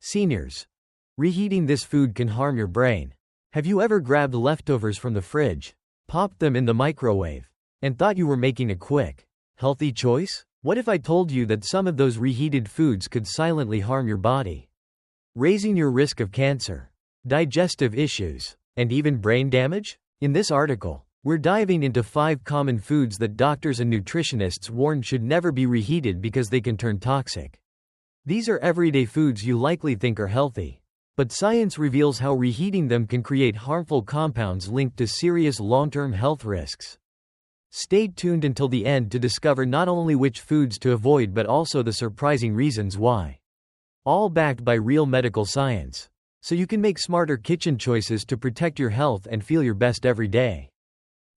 Seniors. Reheating this food can harm your brain. Have you ever grabbed leftovers from the fridge, popped them in the microwave, and thought you were making a quick, healthy choice? What if I told you that some of those reheated foods could silently harm your body, raising your risk of cancer, digestive issues, and even brain damage? In this article, we're diving into 5 common foods that doctors and nutritionists warn should never be reheated because they can turn toxic. These are everyday foods you likely think are healthy, but science reveals how reheating them can create harmful compounds linked to serious long-term health risks. Stay tuned until the end to discover not only which foods to avoid but also the surprising reasons why. All backed by real medical science, so you can make smarter kitchen choices to protect your health and feel your best every day.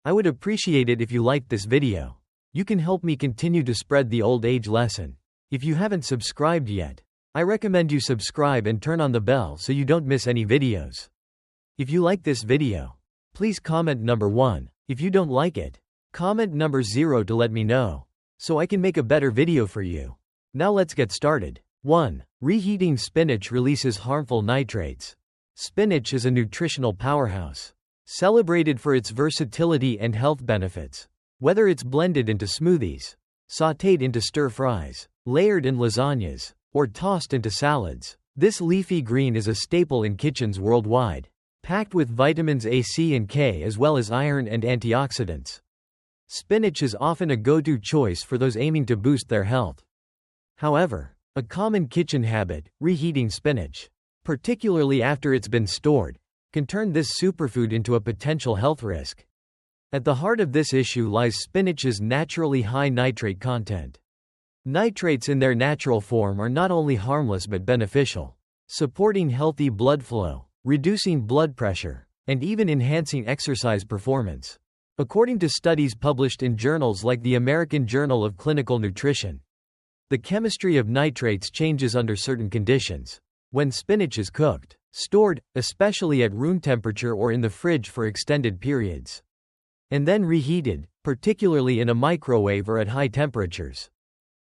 I would appreciate it if you liked this video. You can help me continue to spread the old age lesson. If you haven't subscribed yet, I recommend you subscribe and turn on the bell so you don't miss any videos. If you like this video, please comment number 1. If you don't like it, comment number 0 to let me know, so I can make a better video for you. Now let's get started. 1. Reheating spinach releases harmful nitrates. Spinach is a nutritional powerhouse, celebrated for its versatility and health benefits. Whether it's blended into smoothies, sautéed into stir-fries, layered in lasagnas, or tossed into salads, this leafy green is a staple in kitchens worldwide, packed with vitamins A, C, and K as well as iron and antioxidants. Spinach is often a go-to choice for those aiming to boost their health. However, a common kitchen habit, reheating spinach, particularly after it's been stored, can turn this superfood into a potential health risk. At the heart of this issue lies spinach's naturally high nitrate content. Nitrates in their natural form are not only harmless but beneficial, supporting healthy blood flow, reducing blood pressure, and even enhancing exercise performance. According to studies published in journals like the American Journal of Clinical Nutrition, the chemistry of nitrates changes under certain conditions. When spinach is cooked, stored, especially at room temperature or in the fridge for extended periods, and then reheated, particularly in a microwave or at high temperatures,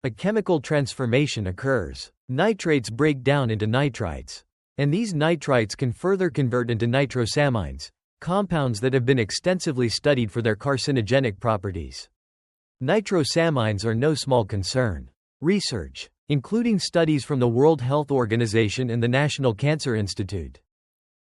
a chemical transformation occurs. Nitrates break down into nitrites, and these nitrites can further convert into nitrosamines, compounds that have been extensively studied for their carcinogenic properties. Nitrosamines are no small concern. Research, including studies from the World Health Organization and the National Cancer Institute,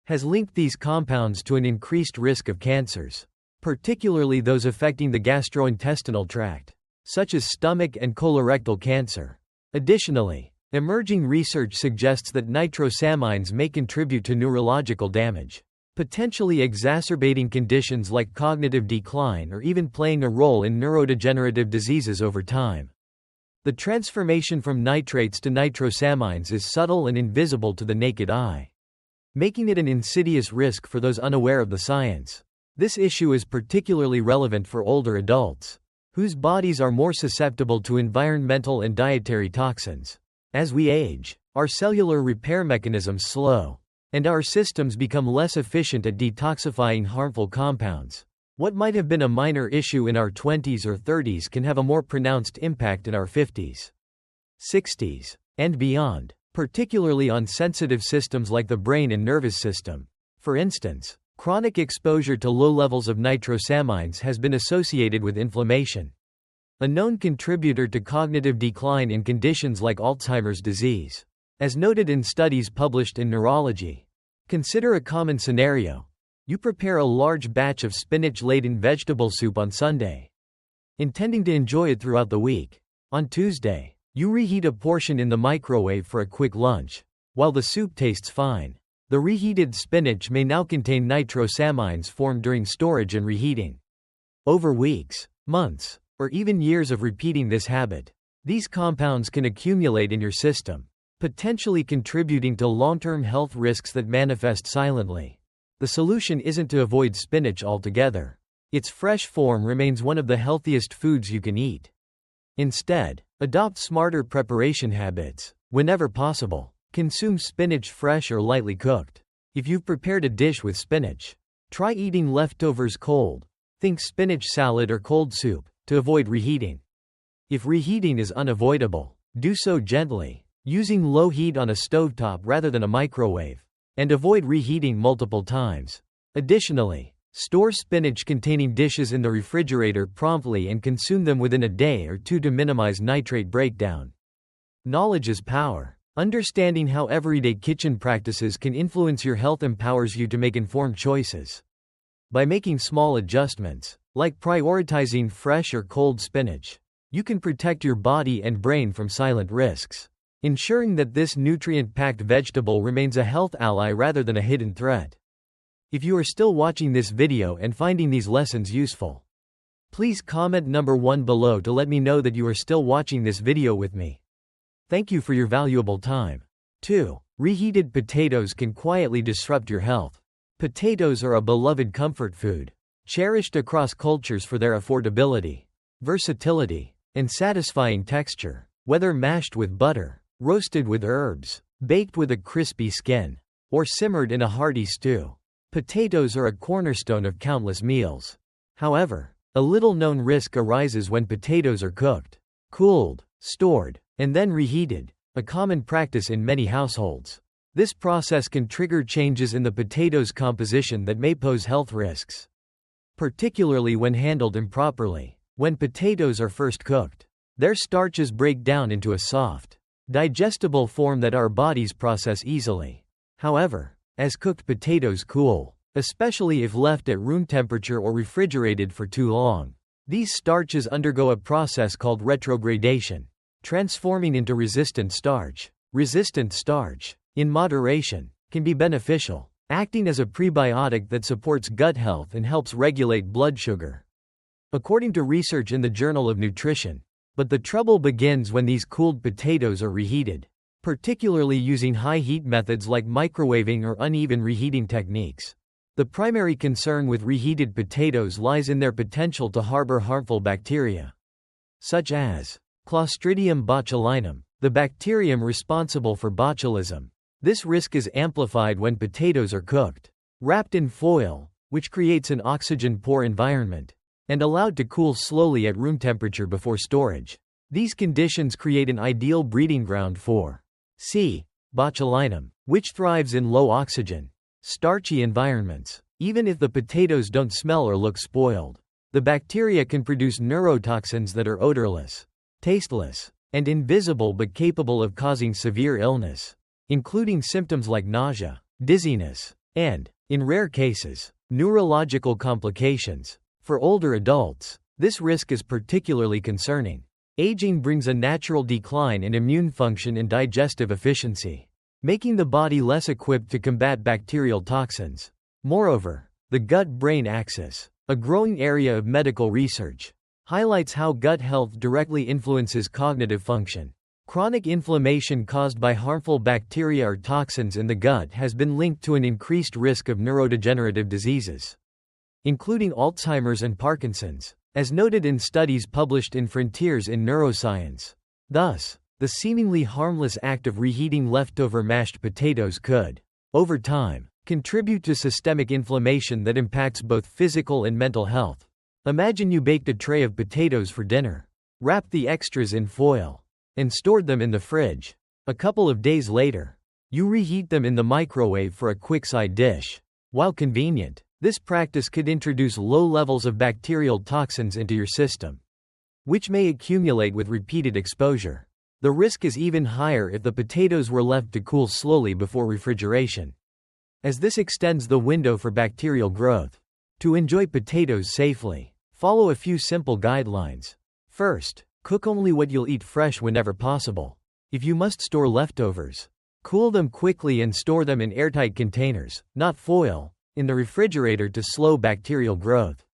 has linked these compounds to an increased risk of cancers, particularly those affecting the gastrointestinal tract, such as stomach and colorectal cancer. Additionally, emerging research suggests that nitrosamines may contribute to neurological damage, potentially exacerbating conditions like cognitive decline or even playing a role in neurodegenerative diseases over time. The transformation from nitrates to nitrosamines is subtle and invisible to the naked eye, making it an insidious risk for those unaware of the science. This issue is particularly relevant for older adults, whose bodies are more susceptible to environmental and dietary toxins. As we age, our cellular repair mechanisms slow, and our systems become less efficient at detoxifying harmful compounds. What might have been a minor issue in our 20s or 30s can have a more pronounced impact in our 50s, 60s, and beyond, particularly on sensitive systems like the brain and nervous system. For instance, chronic exposure to low levels of nitrosamines has been associated with inflammation, a known contributor to cognitive decline in conditions like Alzheimer's disease. As noted in studies published in Neurology, consider a common scenario. You prepare a large batch of spinach-laden vegetable soup on Sunday, intending to enjoy it throughout the week. On Tuesday, you reheat a portion in the microwave for a quick lunch. While the soup tastes fine, the reheated spinach may now contain nitrosamines formed during storage and reheating. Over weeks, months, or even years of repeating this habit, these compounds can accumulate in your system, potentially contributing to long-term health risks that manifest silently. The solution isn't to avoid spinach altogether. Its fresh form remains one of the healthiest foods you can eat. Instead, adopt smarter preparation habits. Whenever possible, consume spinach fresh or lightly cooked. If you've prepared a dish with spinach, try eating leftovers cold. Think spinach salad or cold soup, to avoid reheating. If reheating is unavoidable, do so gently, using low heat on a stovetop rather than a microwave, and avoid reheating multiple times. Additionally, store spinach containing dishes in the refrigerator promptly and consume them within a day or two to minimize nitrate breakdown. Knowledge is power. Understanding how everyday kitchen practices can influence your health empowers you to make informed choices. By making small adjustments, like prioritizing fresh or cold spinach, you can protect your body and brain from silent risks, ensuring that this nutrient-packed vegetable remains a health ally rather than a hidden threat. If you are still watching this video and finding these lessons useful, please comment number 1 below to let me know that you are still watching this video with me. Thank you for your valuable time. 2. Reheated potatoes can quietly disrupt your health. Potatoes are a beloved comfort food, cherished across cultures for their affordability, versatility, and satisfying texture. Whether mashed with butter, roasted with herbs, baked with a crispy skin, or simmered in a hearty stew, potatoes are a cornerstone of countless meals. However, a little-known risk arises when potatoes are cooked, cooled, stored, and then reheated, a common practice in many households. This process can trigger changes in the potato's composition that may pose health risks, particularly when handled improperly. When potatoes are first cooked, their starches break down into a soft, digestible form that our bodies process easily. However, as cooked potatoes cool, especially if left at room temperature or refrigerated for too long, these starches undergo a process called retrogradation, transforming into resistant starch. Resistant starch, in moderation, can be beneficial, acting as a prebiotic that supports gut health and helps regulate blood sugar, according to research in the Journal of Nutrition. But the trouble begins when these cooled potatoes are reheated, particularly using high-heat methods like microwaving or uneven reheating techniques. The primary concern with reheated potatoes lies in their potential to harbor harmful bacteria, such as Clostridium botulinum, the bacterium responsible for botulism. This risk is amplified when potatoes are cooked, wrapped in foil, which creates an oxygen-poor environment, and allowed to cool slowly at room temperature before storage. These conditions create an ideal breeding ground for C. botulinum, which thrives in low oxygen, starchy environments. Even if the potatoes don't smell or look spoiled, the bacteria can produce neurotoxins that are odorless, tasteless, and invisible but capable of causing severe illness, including symptoms like nausea, dizziness, and, in rare cases, neurological complications. For older adults, this risk is particularly concerning. Aging brings a natural decline in immune function and digestive efficiency, making the body less equipped to combat bacterial toxins. Moreover, the gut-brain axis, a growing area of medical research, highlights how gut health directly influences cognitive function. Chronic inflammation caused by harmful bacteria or toxins in the gut has been linked to an increased risk of neurodegenerative diseases, including Alzheimer's and Parkinson's, as noted in studies published in Frontiers in Neuroscience. Thus, the seemingly harmless act of reheating leftover mashed potatoes could, over time, contribute to systemic inflammation that impacts both physical and mental health. Imagine you baked a tray of potatoes for dinner, wrapped the extras in foil, and stored them in the fridge. A couple of days later, you reheat them in the microwave for a quick side dish. While convenient, this practice could introduce low levels of bacterial toxins into your system, which may accumulate with repeated exposure. The risk is even higher if the potatoes were left to cool slowly before refrigeration, as this extends the window for bacterial growth. To enjoy potatoes safely, follow a few simple guidelines. First, cook only what you'll eat fresh whenever possible. If you must store leftovers, cool them quickly and store them in airtight containers, not foil, in the refrigerator to slow bacterial growth.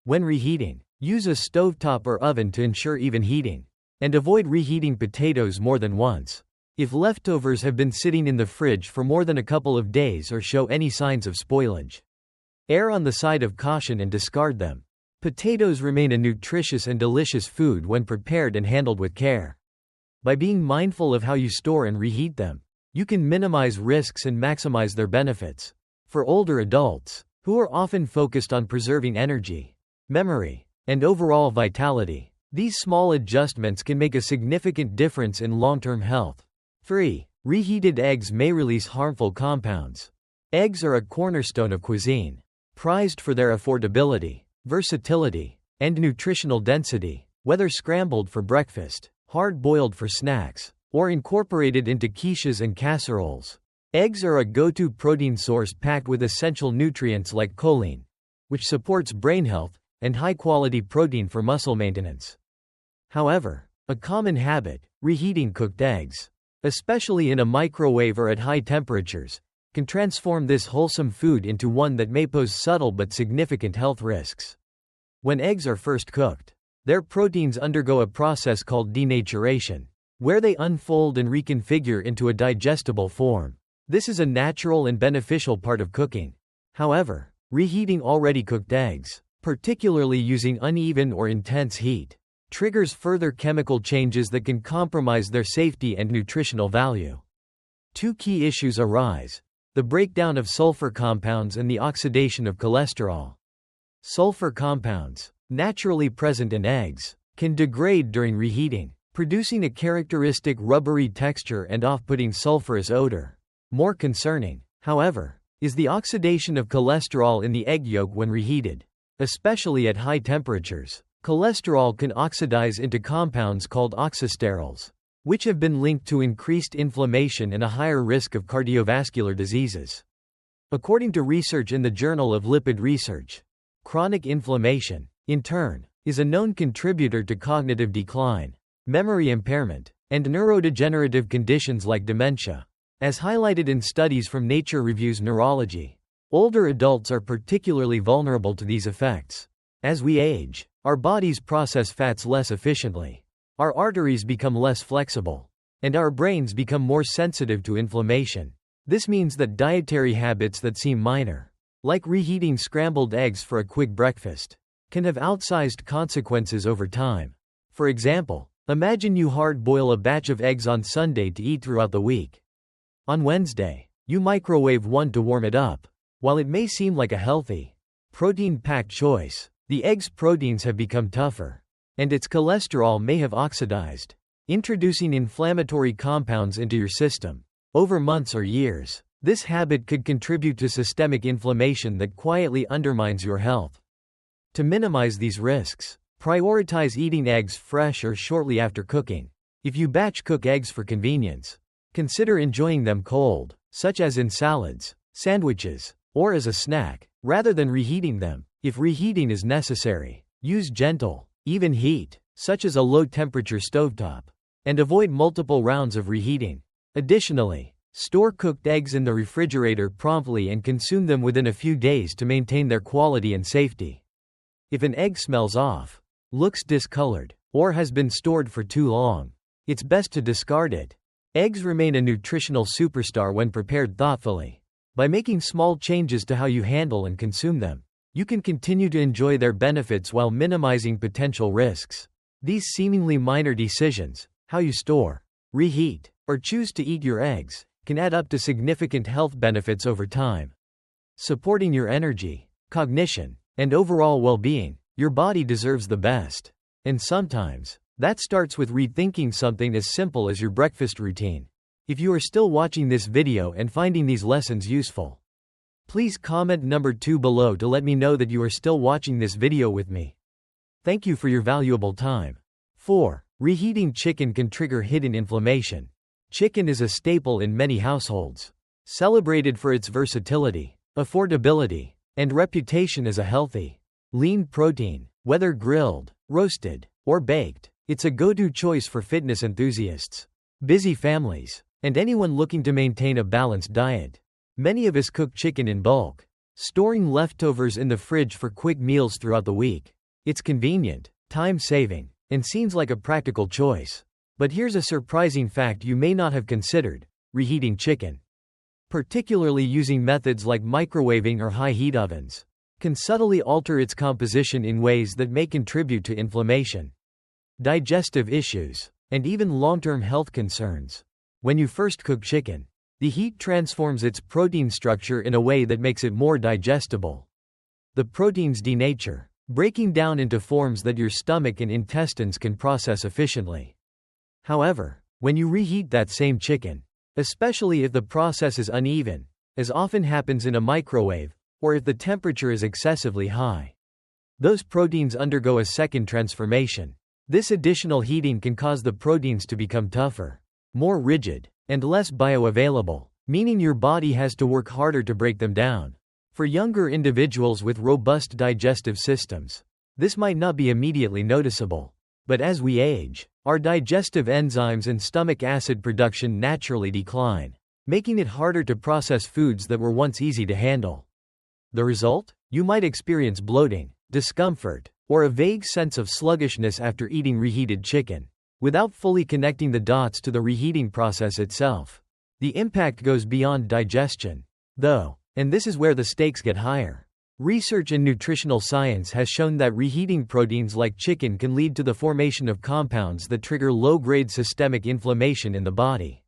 When reheating, use a stovetop or oven to ensure even heating, and avoid reheating potatoes more than once. If leftovers have been sitting in the fridge for more than a couple of days or show any signs of spoilage, err on the side of caution and discard them. Potatoes remain a nutritious and delicious food when prepared and handled with care. By being mindful of how you store and reheat them, you can minimize risks and maximize their benefits. For older adults, who are often focused on preserving energy, memory, and overall vitality, these small adjustments can make a significant difference in long-term health. 3. Reheated eggs may release harmful compounds. Eggs are a cornerstone of cuisine, prized for their affordability, versatility, and nutritional density. Whether scrambled for breakfast, hard-boiled for snacks, or incorporated into quiches and casseroles, eggs are a go-to protein source packed with essential nutrients like choline, which supports brain health, and high-quality protein for muscle maintenance. However, a common habit, reheating cooked eggs, especially in a microwave or at high temperatures, can transform this wholesome food into one that may pose subtle but significant health risks. When eggs are first cooked, their proteins undergo a process called denaturation, where they unfold and reconfigure into a digestible form. This is a natural and beneficial part of cooking. However, reheating already cooked eggs, particularly using uneven or intense heat, triggers further chemical changes that can compromise their safety and nutritional value. Two key issues arise: the breakdown of sulfur compounds and the oxidation of cholesterol. Sulfur compounds, naturally present in eggs, can degrade during reheating, producing a characteristic rubbery texture and off-putting sulfurous odor. More concerning, however, is the oxidation of cholesterol in the egg yolk when reheated. Especially at high temperatures, cholesterol can oxidize into compounds called oxysterols, which have been linked to increased inflammation and a higher risk of cardiovascular diseases. According to research in the Journal of Lipid Research, chronic inflammation, in turn, is a known contributor to cognitive decline, memory impairment, and neurodegenerative conditions like dementia. As highlighted in studies from Nature Reviews Neurology, older adults are particularly vulnerable to these effects. As we age, our bodies process fats less efficiently, our arteries become less flexible, and our brains become more sensitive to inflammation. This means that dietary habits that seem minor, like reheating scrambled eggs for a quick breakfast, can have outsized consequences over time. For example, imagine you hard-boil a batch of eggs on Sunday to eat throughout the week. On Wednesday, you microwave one to warm it up. While it may seem like a healthy, protein-packed choice, the egg's proteins have become tougher, and its cholesterol may have oxidized, introducing inflammatory compounds into your system. Over months or years, this habit could contribute to systemic inflammation that quietly undermines your health. To minimize these risks, prioritize eating eggs fresh or shortly after cooking. If you batch cook eggs for convenience, consider enjoying them cold, such as in salads, sandwiches, or as a snack, rather than reheating them. If reheating is necessary, use gentle, even heat, such as a low-temperature stovetop, and avoid multiple rounds of reheating. Additionally, store cooked eggs in the refrigerator promptly and consume them within a few days to maintain their quality and safety. If an egg smells off, looks discolored, or has been stored for too long, it's best to discard it. Eggs remain a nutritional superstar when prepared thoughtfully. By making small changes to how you handle and consume them, you can continue to enjoy their benefits while minimizing potential risks. These seemingly minor decisions, how you store, reheat, or choose to eat your eggs, can add up to significant health benefits over time. Supporting your energy, cognition, and overall well-being, your body deserves the best. And sometimes, that starts with rethinking something as simple as your breakfast routine. If you are still watching this video and finding these lessons useful, please comment number 2 below to let me know that you are still watching this video with me. Thank you for your valuable time. 4. Reheating chicken can trigger hidden inflammation. Chicken is a staple in many households, celebrated for its versatility, affordability, and reputation as a healthy, lean protein. Whether grilled, roasted, or baked, it's a go-to choice for fitness enthusiasts, busy families, and anyone looking to maintain a balanced diet. Many of us cook chicken in bulk, storing leftovers in the fridge for quick meals throughout the week. It's convenient, time-saving, and seems like a practical choice. But here's a surprising fact you may not have considered: reheating chicken, particularly using methods like microwaving or high-heat ovens, can subtly alter its composition in ways that may contribute to inflammation, digestive issues, and even long-term health concerns. When you first cook chicken, the heat transforms its protein structure in a way that makes it more digestible. The proteins denature, breaking down into forms that your stomach and intestines can process efficiently. However, When you reheat that same chicken, especially if the process is uneven, as often happens in a microwave, or if the temperature is excessively high, those proteins undergo a second transformation. This additional heating can cause the proteins to become tougher, more rigid, and less bioavailable, meaning your body has to work harder to break them down. For younger individuals with robust digestive systems, this might not be immediately noticeable. But as we age, our digestive enzymes and stomach acid production naturally decline, making it harder to process foods that were once easy to handle. The result? You might experience bloating, discomfort, or a vague sense of sluggishness after eating reheated chicken, without fully connecting the dots to the reheating process itself. The impact goes beyond digestion, though, and this is where the stakes get higher. Research in nutritional science has shown that reheating proteins like chicken can lead to the formation of compounds that trigger low-grade systemic inflammation in the body.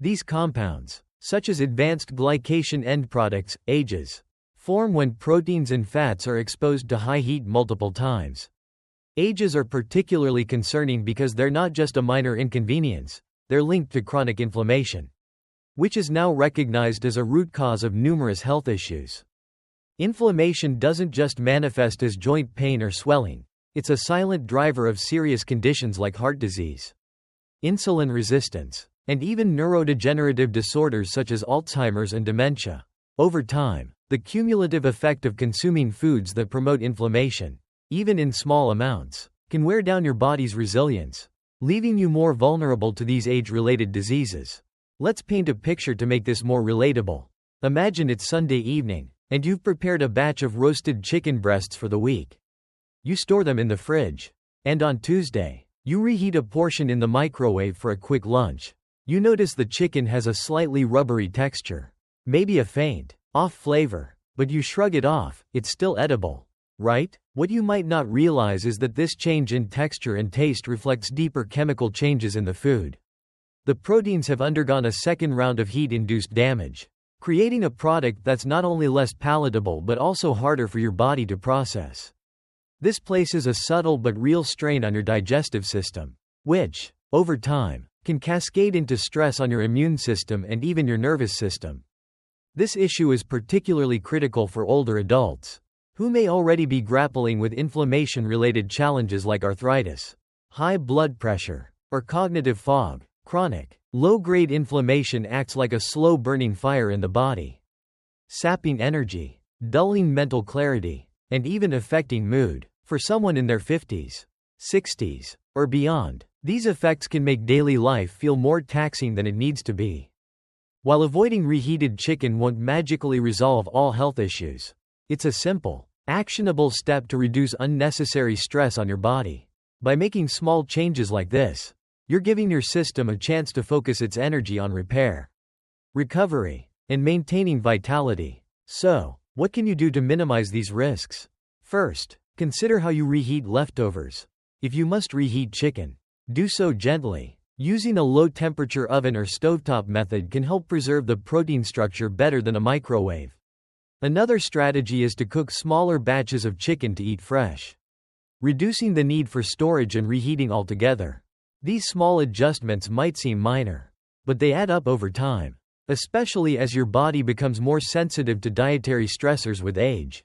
These compounds, such as advanced glycation end products, AGEs, form when proteins and fats are exposed to high heat multiple times. AGEs are particularly concerning because they're not just a minor inconvenience, they're linked to chronic inflammation, which is now recognized as a root cause of numerous health issues. Inflammation doesn't just manifest as joint pain or swelling, it's a silent driver of serious conditions like heart disease, insulin resistance, and even neurodegenerative disorders such as Alzheimer's and dementia. Over time, the cumulative effect of consuming foods that promote inflammation, even in small amounts, can wear down your body's resilience, leaving you more vulnerable to these age-related diseases. Let's paint a picture to make this more relatable. Imagine it's Sunday evening, and you've prepared a batch of roasted chicken breasts for the week. You store them in the fridge. And on Tuesday, you reheat a portion in the microwave for a quick lunch. You notice the chicken has a slightly rubbery texture, maybe a faint, off flavor, but you shrug it off, it's still edible, right? What you might not realize is that this change in texture and taste reflects deeper chemical changes in the food. The proteins have undergone a second round of heat-induced damage, creating a product that's not only less palatable but also harder for your body to process. This places a subtle but real strain on your digestive system, which, over time, can cascade into stress on your immune system and even your nervous system. This issue is particularly critical for older adults, who may already be grappling with inflammation-related challenges like arthritis, high blood pressure, or cognitive fog. Chronic, low-grade inflammation acts like a slow-burning fire in the body, sapping energy, dulling mental clarity, and even affecting mood. For someone in their 50s, 60s, or beyond, these effects can make daily life feel more taxing than it needs to be. While avoiding reheated chicken won't magically resolve all health issues, it's a simple, actionable step to reduce unnecessary stress on your body. By making small changes like this, you're giving your system a chance to focus its energy on repair, recovery, and maintaining vitality. So, what can you do to minimize these risks? First, consider how you reheat leftovers. If you must reheat chicken, do so gently. Using a low-temperature oven or stovetop method can help preserve the protein structure better than a microwave. Another strategy is to cook smaller batches of chicken to eat fresh, reducing the need for storage and reheating altogether. These small adjustments might seem minor, but they add up over time, especially as your body becomes more sensitive to dietary stressors with age.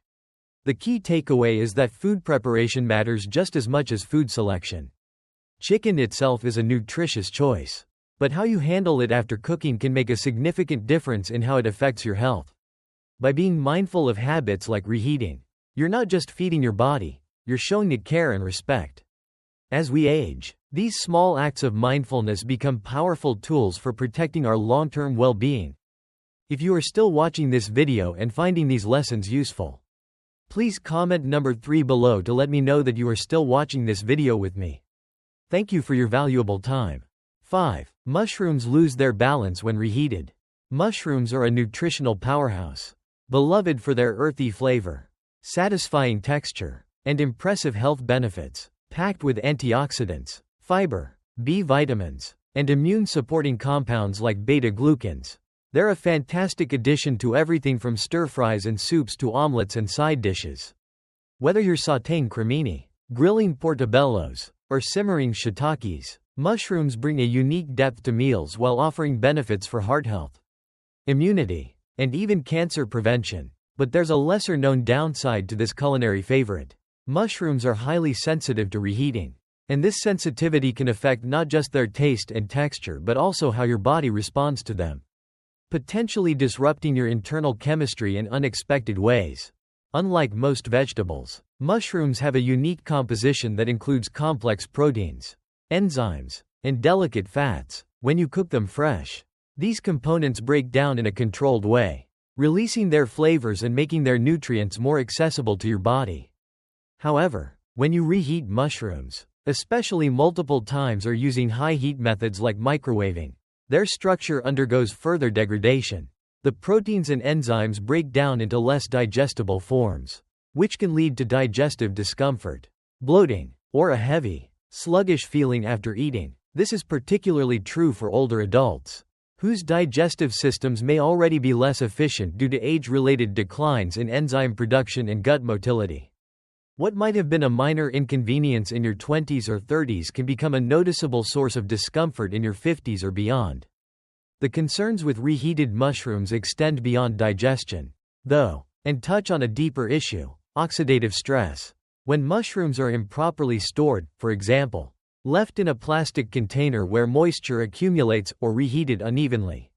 The key takeaway is that food preparation matters just as much as food selection. Chicken itself is a nutritious choice, but how you handle it after cooking can make a significant difference in how it affects your health. By being mindful of habits like reheating, you're not just feeding your body, you're showing it care and respect. As we age, these small acts of mindfulness become powerful tools for protecting our long-term well-being. If you are still watching this video and finding these lessons useful, please comment number 3 below to let me know that you are still watching this video with me. Thank you for your valuable time. 5. Mushrooms lose their balance when reheated. Mushrooms are a nutritional powerhouse, beloved for their earthy flavor, satisfying texture, and impressive health benefits. Packed with antioxidants, fiber, B vitamins, and immune-supporting compounds like beta-glucans, they're a fantastic addition to everything from stir-fries and soups to omelets and side dishes. Whether you're sautéing cremini, grilling portobellos, or simmering shiitakes, Mushrooms bring a unique depth to meals while offering benefits for heart health, immunity, and even cancer prevention. But there's a lesser-known downside to this culinary favorite. Mushrooms are highly sensitive to reheating, and this sensitivity can affect not just their taste and texture but also how your body responds to them, potentially disrupting your internal chemistry in unexpected ways. Unlike most vegetables, mushrooms have a unique composition that includes complex proteins, enzymes, and delicate fats. When you cook them fresh, these components break down in a controlled way, releasing their flavors and making their nutrients more accessible to your body. However, when you reheat mushrooms, especially multiple times or using high heat methods like microwaving, their structure undergoes further degradation. The proteins and enzymes break down into less digestible forms, which can lead to digestive discomfort, bloating, or a heavy, sluggish feeling after eating. This is particularly true for older adults, whose digestive systems may already be less efficient due to age-related declines in enzyme production and gut motility. What might have been a minor inconvenience in your 20s or 30s can become a noticeable source of discomfort in your 50s or beyond. The concerns with reheated mushrooms extend beyond digestion, though, and touch on a deeper issue: oxidative stress. When mushrooms are improperly stored, for example, left in a plastic container where moisture accumulates or reheated unevenly,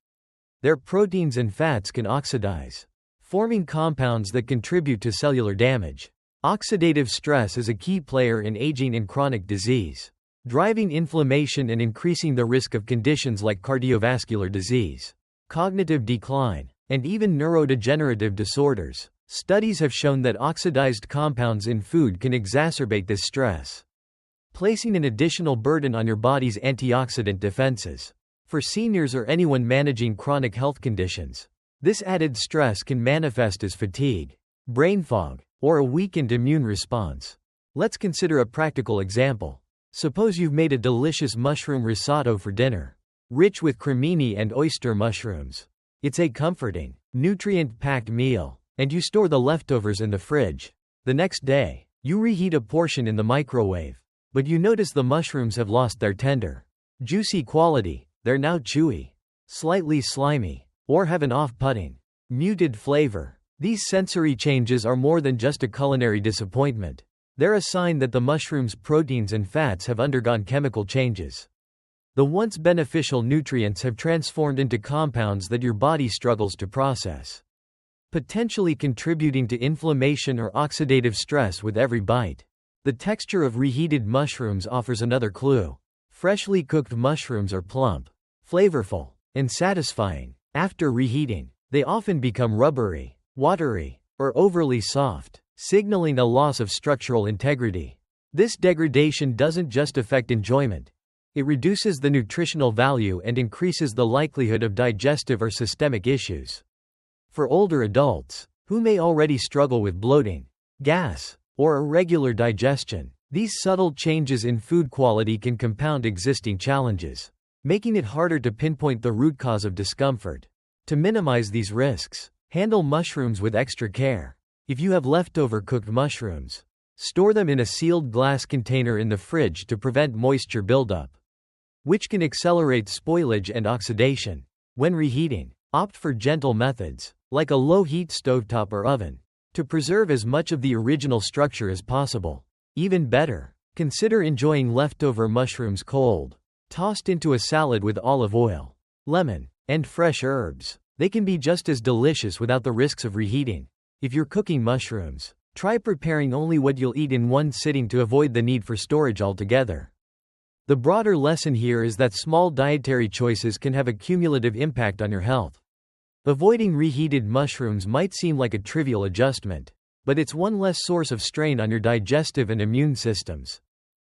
their proteins and fats can oxidize, forming compounds that contribute to cellular damage. Oxidative stress is a key player in aging and chronic disease, driving inflammation and increasing the risk of conditions like cardiovascular disease, cognitive decline, and even neurodegenerative disorders. Studies have shown that oxidized compounds in food can exacerbate this stress, placing an additional burden on your body's antioxidant defenses. For seniors or anyone managing chronic health conditions, this added stress can manifest as fatigue, brain fog, or a weakened immune response. Let's consider a practical example. Suppose you've made a delicious mushroom risotto for dinner, rich with cremini and oyster mushrooms. It's a comforting, nutrient-packed meal, and you store the leftovers in the fridge. The next day, you reheat a portion in the microwave, but you notice the mushrooms have lost their tender, juicy quality. They're now chewy, slightly slimy, or have an off-putting, muted flavor. These sensory changes are more than just a culinary disappointment. They're a sign that the mushroom's proteins and fats have undergone chemical changes. The once beneficial nutrients have transformed into compounds that your body struggles to process, potentially contributing to inflammation or oxidative stress with every bite. The texture of reheated mushrooms offers another clue. Freshly cooked mushrooms are plump, flavorful, and satisfying. After reheating, they often become rubbery, watery, or overly soft, signaling a loss of structural integrity. This degradation doesn't just affect enjoyment. It reduces the nutritional value and increases the likelihood of digestive or systemic issues. For older adults, who may already struggle with bloating, gas, or irregular digestion, these subtle changes in food quality can compound existing challenges, making it harder to pinpoint the root cause of discomfort. To minimize these risks, handle mushrooms with extra care. If you have leftover cooked mushrooms, store them in a sealed glass container in the fridge to prevent moisture buildup, which can accelerate spoilage and oxidation. When reheating, opt for gentle methods, like a low-heat stovetop or oven, to preserve as much of the original structure as possible. Even better, consider enjoying leftover mushrooms cold, tossed into a salad with olive oil, lemon, and fresh herbs. They can be just as delicious without the risks of reheating. If you're cooking mushrooms, try preparing only what you'll eat in one sitting to avoid the need for storage altogether. The broader lesson here is that small dietary choices can have a cumulative impact on your health. Avoiding reheated mushrooms might seem like a trivial adjustment, but it's one less source of strain on your digestive and immune systems.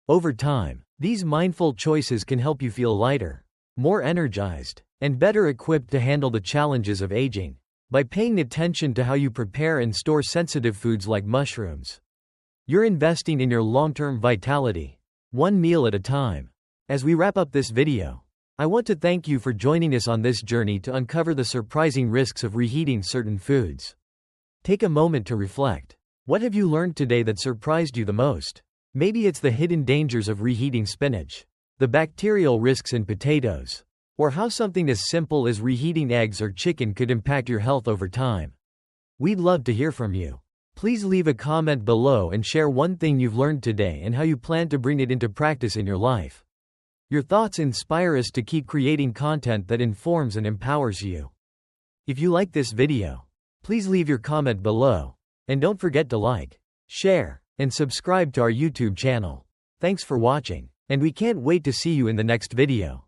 Over time, these mindful choices can help you feel lighter, more energized, and better equipped to handle the challenges of aging. By paying attention to how you prepare and store sensitive foods like mushrooms, you're investing in your long-term vitality, one meal at a time. As we wrap up this video, I want to thank you for joining us on this journey to uncover the surprising risks of reheating certain foods. Take a moment to reflect. What have you learned today that surprised you the most? Maybe it's the hidden dangers of reheating spinach, the bacterial risks in potatoes, or how something as simple as reheating eggs or chicken could impact your health over time. We'd love to hear from you. Please leave a comment below and share one thing you've learned today and how you plan to bring it into practice in your life. Your thoughts inspire us to keep creating content that informs and empowers you. If you like this video, please leave your comment below, and don't forget to like, share, and subscribe to our YouTube channel. Thanks for watching, and we can't wait to see you in the next video.